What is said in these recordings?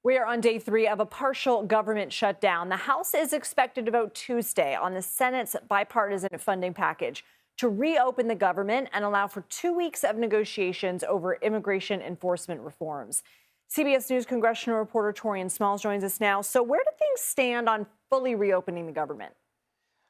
We are on day 3 of a partial government shutdown. The House is expected to vote Tuesday on the Senate's bipartisan funding package to reopen the government and allow for 2 weeks of negotiations over immigration enforcement reforms. CBS News congressional reporter Taurean Small joins us now. So where do things stand on fully reopening the government?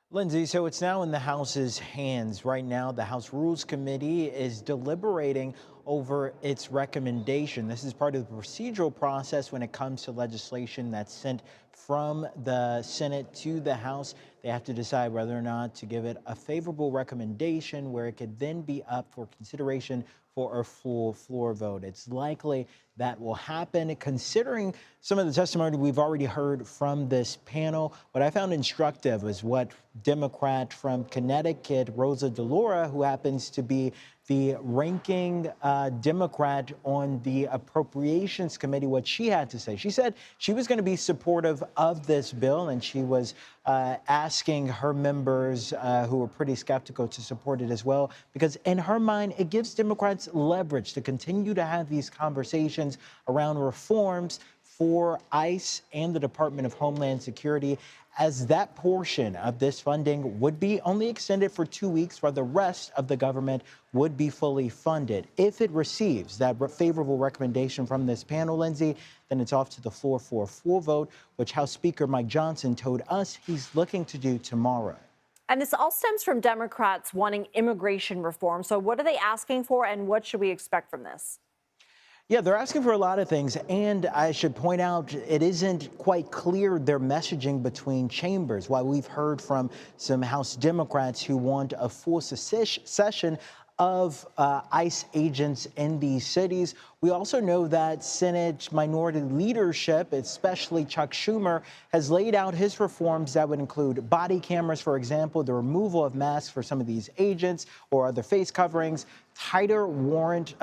Lindsay, so it's now in the House's hands. Right now, the House Rules Committee is deliberating over its recommendation. This is part of the procedural process when it comes to legislation that's sent from the Senate to the House. They have to decide whether or not to give it a favorable recommendation where it could then be up for consideration for a full floor vote. It's likely that will happen considering some of the testimony we've already heard from this panel. What I found instructive was what Democrat from Connecticut, Rosa DeLauro, who happens to be the ranking Democrat on the Appropriations Committee, what she had to say. She said she was going to be supportive of this bill, and she was asking her members who were pretty skeptical to support it as well, because in her mind, it gives Democrats leverage to continue to have these conversations around reforms for ICE and the Department of Homeland Security, as that portion of this funding would be only extended for 2 weeks, while the rest of the government would be fully funded. If it receives that favorable recommendation from this panel, Lindsay, then it's off to the floor for a full vote, which House Speaker Mike Johnson told us he's looking to do tomorrow. And this all stems from Democrats wanting immigration reform. So what are they asking for, and what should we expect from this? Yeah, they're asking for a lot of things, and I should point out it isn't quite clear their messaging between chambers. While we've heard from some House Democrats who want a full cessation of ICE agents in these cities, we also know that Senate minority leadership, especially Chuck Schumer, has laid out his reforms that would include body cameras, for example, the removal of masks for some of these agents or other face coverings, tighter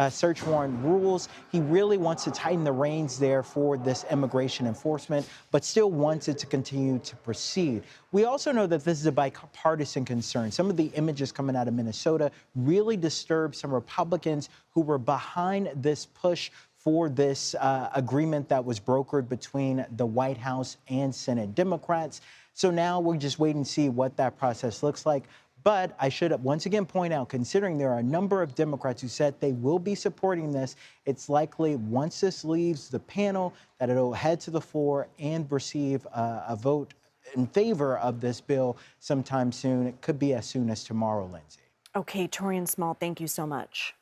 search warrant rules. He really wants to tighten the reins there for this immigration enforcement, but still wants it to continue to proceed. We also know that this is a bipartisan concern. Some of the images coming out of Minnesota really disturbed some Republicans who were behind this push for this agreement that was brokered between the White House and Senate Democrats. So now we're just waiting to see what that process looks like. But I should once again point out, considering there are a number of Democrats who said they will be supporting this, it's likely once this leaves the panel that it'll head to the floor and receive a vote in favor of this bill sometime soon. It could be as soon as tomorrow, Lindsay. Okay, Taurean Small, thank you so much.